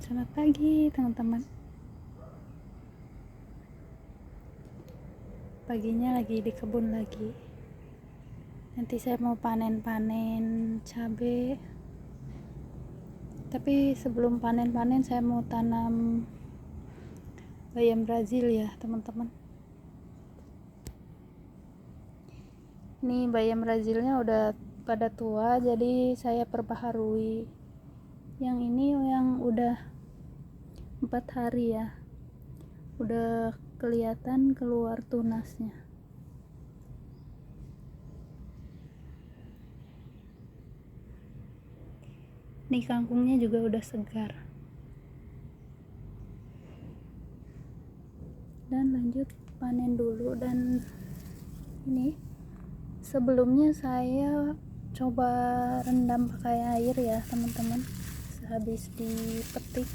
Selamat pagi teman-teman. Paginya lagi di kebun lagi. Nanti saya mau panen-panen cabai. Tapi sebelum panen-panen saya mau tanam bayam Brazil ya teman-teman. Ini bayam Brazilnya udah pada tua, jadi saya perbaharui. Yang ini yang udah 4 hari ya, udah kelihatan keluar tunasnya. Nih kangkungnya juga udah segar. Dan lanjut panen dulu. Dan ini sebelumnya saya coba rendam pakai air ya teman-teman, sehabis dipetik.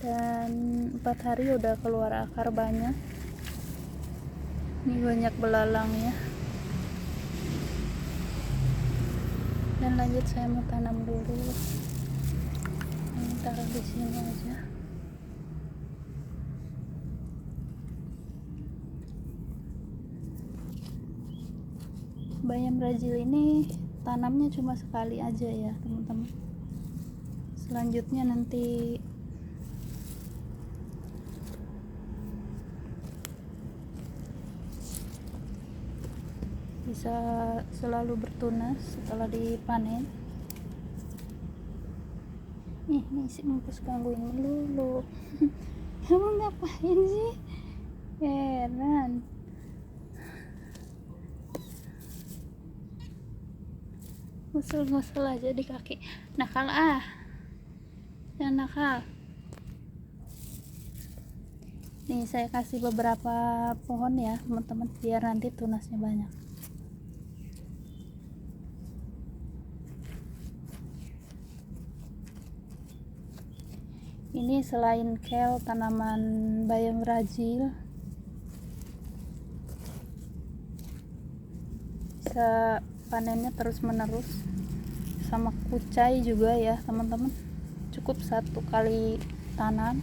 Dan 4 hari udah keluar akar banyak. Ini banyak belalangnya. Dan lanjut saya mau tanam dulu. Ini taruh di sini aja. Bayam Brazil ini tanamnya cuma sekali aja ya teman-teman. Selanjutnya nanti bisa selalu bertunas setelah dipanen. Nih si empus gangguin melulu. Kamu ngapain sih? Heran. Ngusul-ngusul aja di kaki. Nakal ah. Jangan nakal. Nih saya kasih beberapa pohon ya teman-teman, biar nanti tunasnya banyak. Ini selain kale, tanaman bayam Brazil, bisa panennya terus menerus. Sama kucai juga ya teman-teman, cukup 1 kali tanam,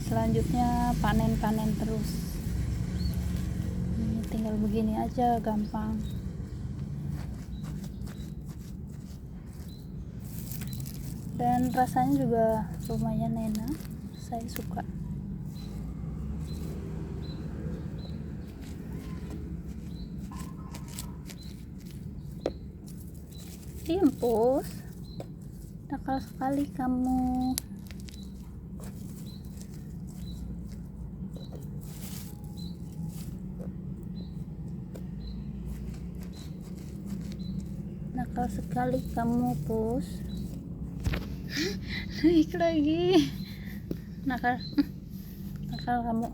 selanjutnya panen-panen terus. Ini tinggal begini aja, gampang. Dan rasanya juga lumayan enak, saya suka. Diempus, nakal sekali kamu. Nakal sekali kamu, Pus. Naik lagi. Nakal kamu.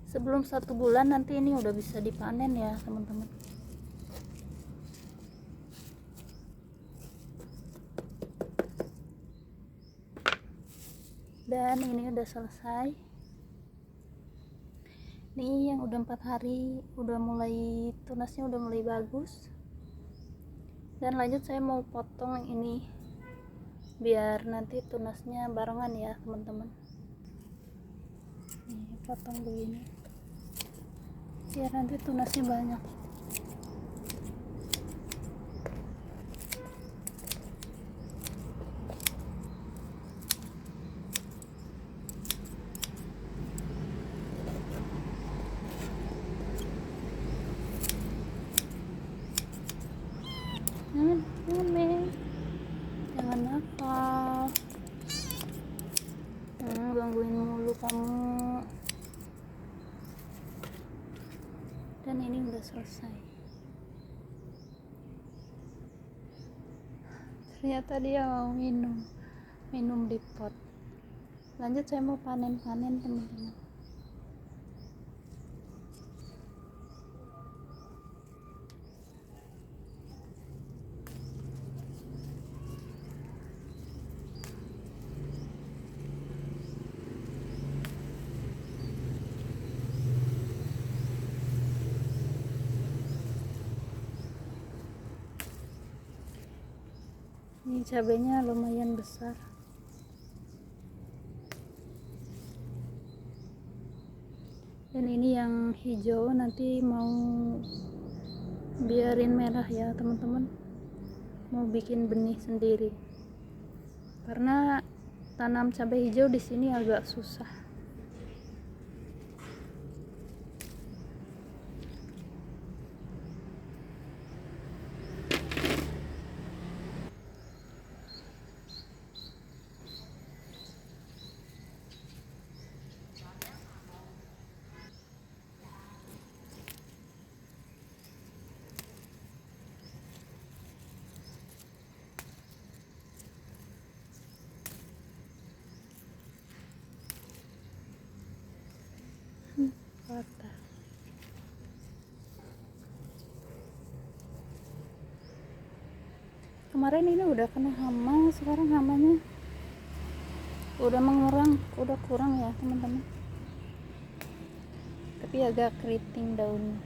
Sebelum 1 bulan nanti ini udah bisa dipanen ya teman-teman. Dan ini udah selesai. Ini yang udah 4 hari, udah mulai tunasnya udah mulai bagus. Dan lanjut saya mau potong yang ini biar nanti tunasnya barengan ya teman-teman. Nih, potong begini biar nanti tunasnya banyak. Jangan nakal. Gangguin mulu kamu. Dan ini udah selesai. Ternyata dia mau minum di pot. Lanjut saya mau panen teman-teman. Ini cabenya lumayan besar. Dan ini yang hijau nanti mau biarin merah ya teman-teman. Mau bikin benih sendiri. Karena tanam cabai hijau di sini agak susah. Patah. Kemarin ini udah kena hama, sekarang hamanya udah kurang ya teman-teman. Tapi agak keriting daunnya.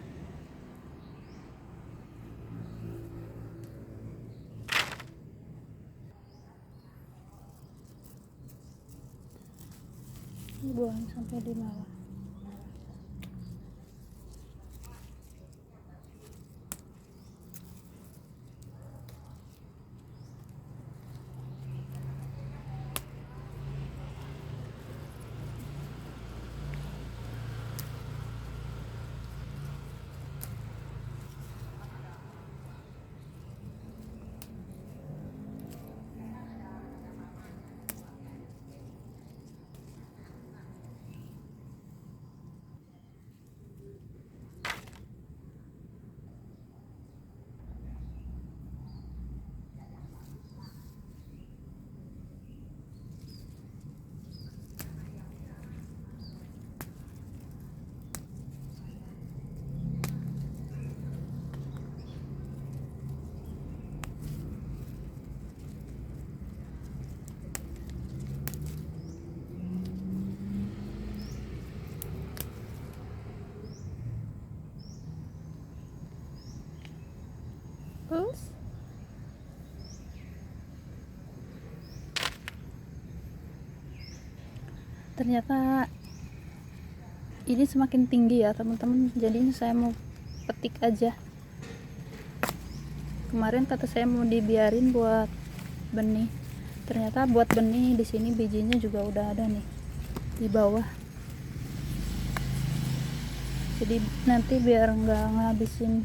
Buang sampai di bawah. Terus ternyata ini semakin tinggi ya teman-teman, jadinya saya mau petik aja. Kemarin kata saya mau dibiarin buat benih, ternyata buat benih di sini bijinya juga udah ada nih di bawah. Jadi nanti biar nggak ngabisin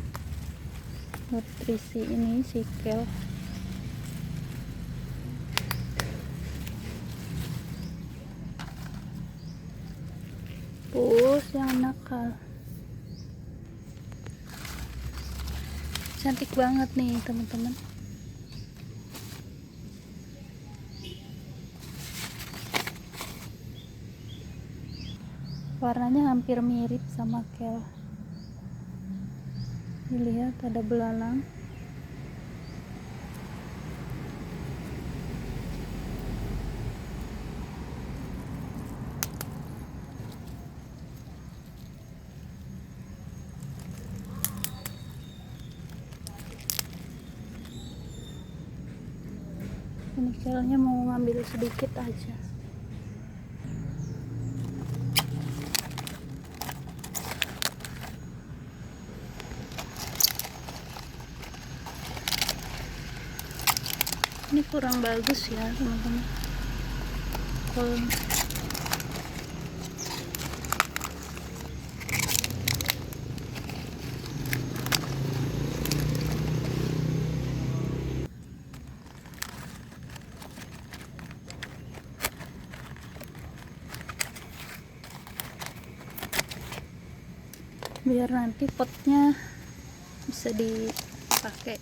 nutrisi ini si kel. Pus yang nakal. Cantik banget nih teman-teman. Warnanya hampir mirip sama kel. Dilihat ada belalang. Ini kelnya mau ngambil sedikit aja. Ini kurang bagus ya teman-teman. biar nanti potnya bisa dipakai.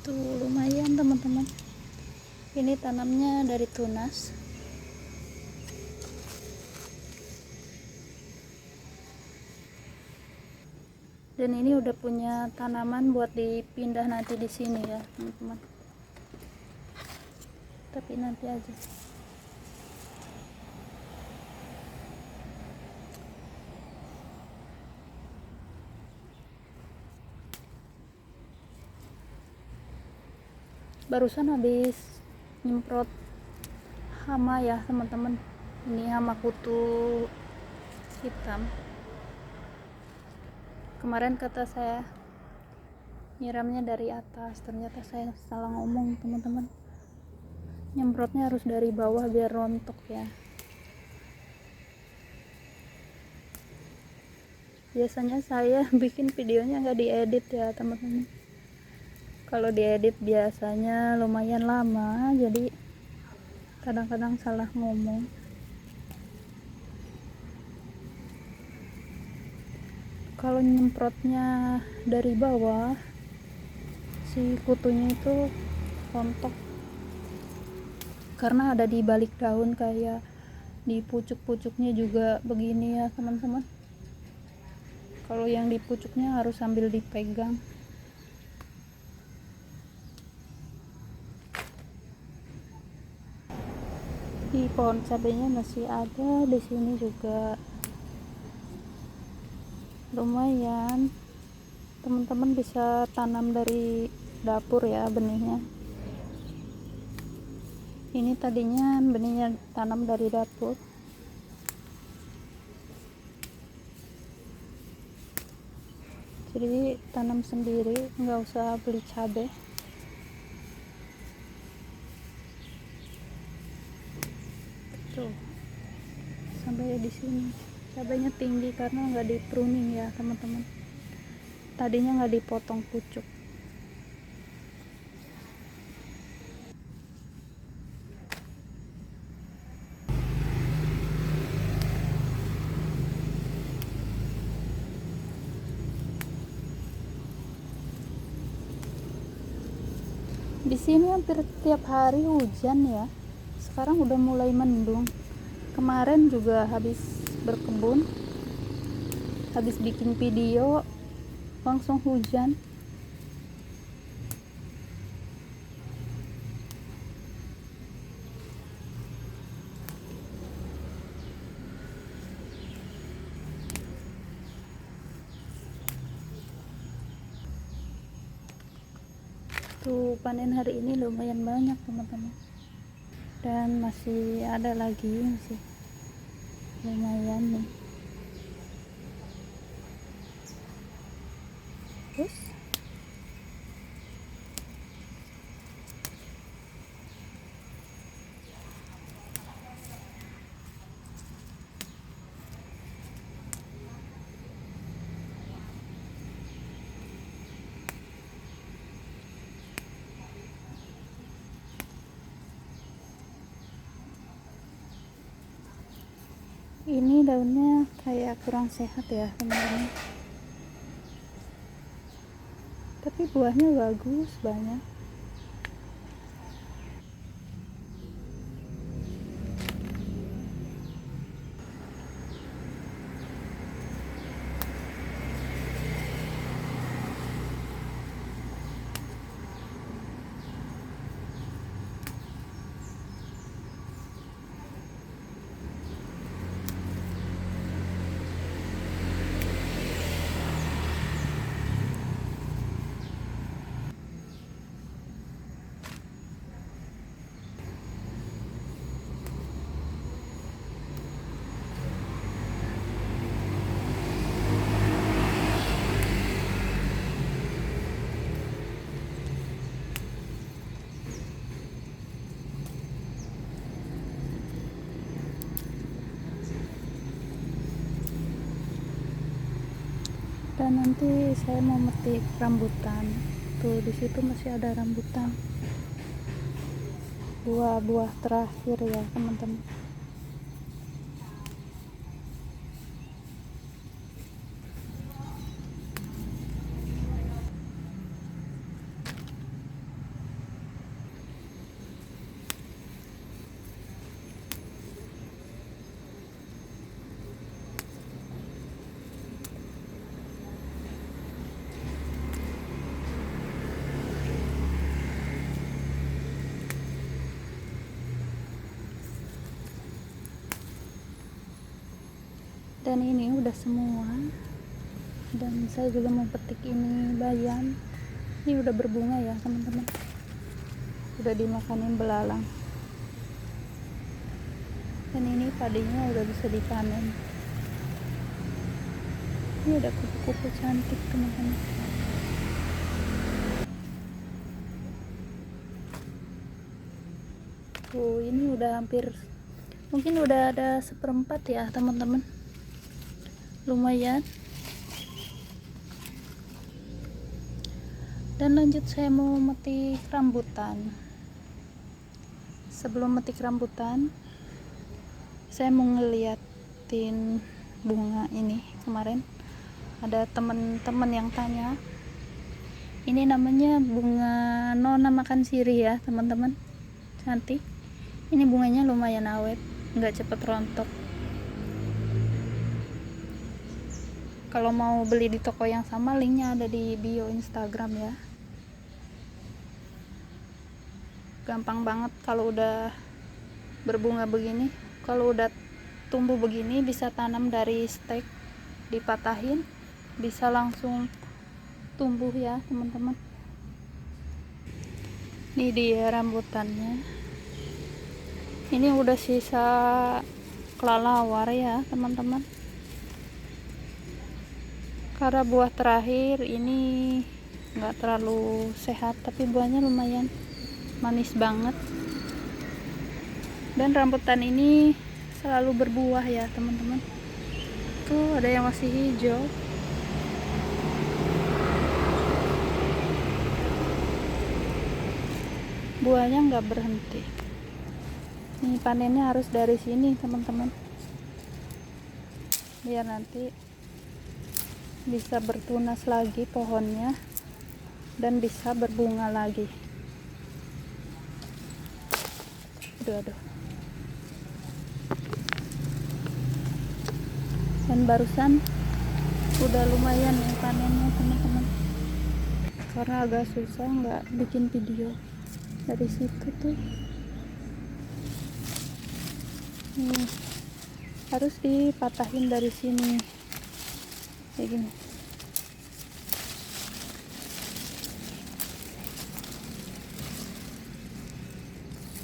Tuh lumayan teman-teman, ini tanamnya dari tunas. Dan ini udah punya tanaman buat dipindah nanti di sini ya teman-teman, tapi nanti aja. Barusan habis nyemprot hama ya teman-teman, ini hama kutu hitam. Kemarin kata saya nyiramnya dari atas, ternyata saya salah ngomong teman-teman, nyemprotnya harus dari bawah biar rontok ya. Biasanya saya bikin videonya nggak diedit ya teman-teman, kalau diedit biasanya lumayan lama, jadi kadang-kadang salah ngomong. Kalau nyemprotnya dari bawah, si kutunya itu rontok karena ada di balik daun, kayak di pucuk-pucuknya juga begini ya teman-teman. Kalau yang di pucuknya harus sambil dipegang. Di pohon cabenya masih ada, di sini juga lumayan. Teman-teman bisa tanam dari dapur ya benihnya. Ini tadinya benihnya tanam dari dapur. Jadi tanam sendiri, nggak usah beli cabai. Tuh, sampai di sini cabainya tinggi karena nggak di pruning ya teman-teman. Tadinya nggak dipotong pucuk. Di sini hampir tiap hari hujan ya. Sekarang udah mulai mendung. Kemarin juga habis berkebun, habis bikin video langsung hujan. Tuh panen hari ini lumayan banyak teman-teman, dan masih ada lagi, masih lumayan nih. Terus ini daunnya kayak kurang sehat ya teman-teman, tapi buahnya bagus, banyak. Dan nanti saya mau metik rambutan. Tuh di situ masih ada rambutan, buah-buah terakhir ya teman-teman. Dan ini udah semua, dan saya juga mau petik ini bayam. Ini udah berbunga ya teman-teman, udah dimakanin belalang. Dan ini padinya udah bisa dipanen. Ini ada kupu-kupu cantik teman-teman. Oh, ini udah hampir, mungkin udah ada 1/4 ya teman-teman, lumayan. Dan lanjut saya mau metik rambutan. Sebelum metik rambutan, saya mau ngeliatin bunga ini. Kemarin ada teman-teman yang tanya, ini namanya bunga nona makan sirih ya teman-teman, cantik. Ini bunganya lumayan awet, nggak cepet rontok. Kalau mau beli di toko yang sama, linknya ada di bio Instagram ya. Gampang banget kalau udah berbunga begini. Kalau udah tumbuh begini, bisa tanam dari stek, dipatahin, bisa langsung tumbuh ya teman-teman. Ini dia rambutannya. Ini udah sisa kelelawar ya teman-teman, karena buah terakhir ini nggak terlalu sehat, tapi buahnya lumayan manis banget. Dan rambutan ini selalu berbuah ya teman-teman. Tuh ada yang masih hijau. Buahnya nggak berhenti. Ini panennya harus dari sini teman-teman, biar nanti bisa bertunas lagi pohonnya dan bisa berbunga lagi. Aduh. Dan barusan udah lumayan ya panennya teman-teman, karena agak susah nggak bikin video dari situ tuh. Nih, harus dipatahin dari sini kayak gini.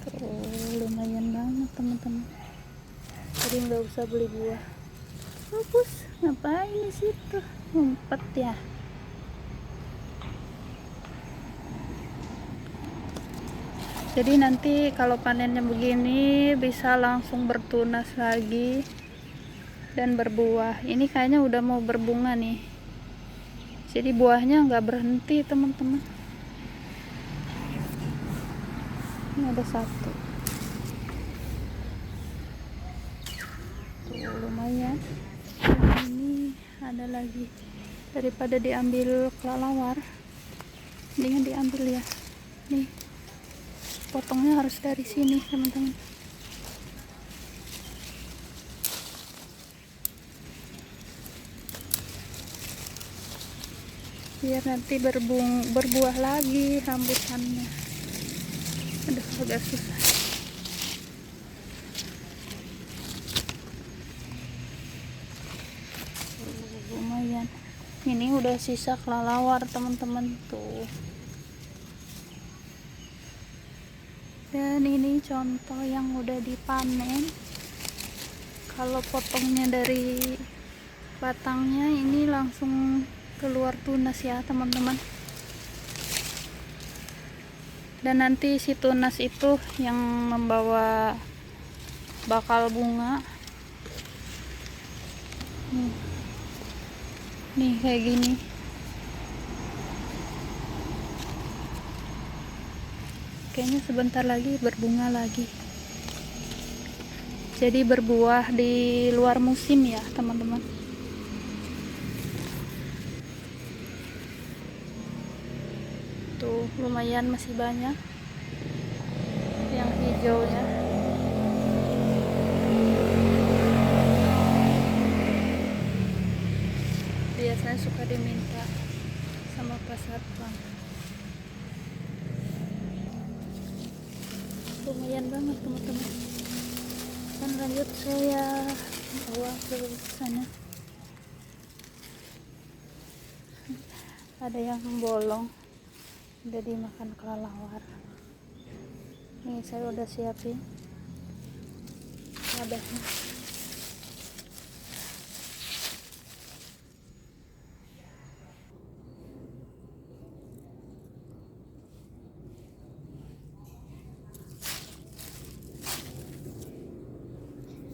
Tuh lumayan banget teman-teman, jadi nggak usah beli buah. Bagus, ngapain di situ ngumpet ya. Jadi nanti kalau panennya begini bisa langsung bertunas lagi dan berbuah. Ini kayaknya udah mau berbunga nih, jadi buahnya nggak berhenti teman-teman. Ini ada satu tuh, lumayan. Dan ini ada lagi, daripada diambil kelelawar mendingan diambil ya. Nih, potongnya harus dari sini teman-teman. Biar nanti berbuah lagi rambutannya. Aduh, agak susah. Lumayan. Ini udah sisa kelelawar teman-teman tuh. Dan ini contoh yang udah dipanen. Kalau potongnya dari batangnya, ini langsung keluar tunas ya teman-teman. Dan nanti si tunas itu yang membawa bakal bunga. Nih kayak gini. Kayaknya sebentar lagi berbunga lagi. Jadi berbuah di luar musim ya teman-teman. Tuh lumayan masih banyak yang hijaunya. Biasanya suka diminta sama Pak Satpam. Lumayan banget teman-teman. Dan lanjut saya bawa ke sana. ada yang bolong udah dimakan kelelawar. Nih saya udah siapin wadahnya.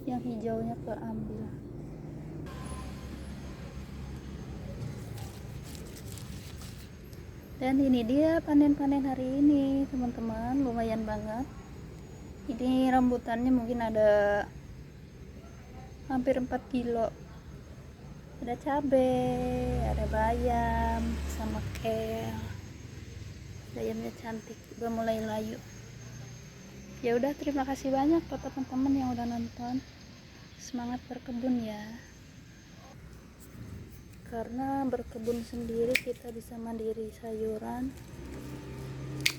Yang hijaunya keambil. Dan ini dia panen-panen hari ini teman-teman, lumayan banget. Ini rambutannya mungkin ada hampir 4 kilo. Ada cabai, ada bayam sama kel. Bayamnya cantik, udah mulai layu. Ya udah, terima kasih banyak buat teman-teman yang udah nonton. Semangat berkebun ya. Karena berkebun sendiri kita bisa mandiri sayuran,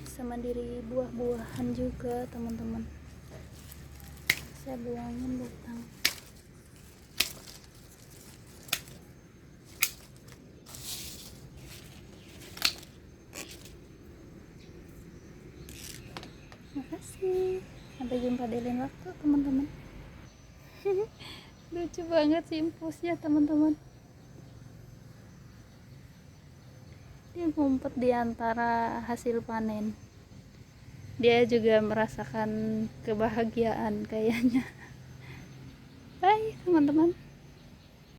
bisa mandiri buah-buahan juga teman-teman. Saya buangin batang. Makasih, sampai jumpa di lain waktu teman-teman. Lucu banget sih impulsnya teman-teman. Dia ngumpet di antara hasil panen. Dia juga merasakan kebahagiaan kayaknya. Bye teman-teman.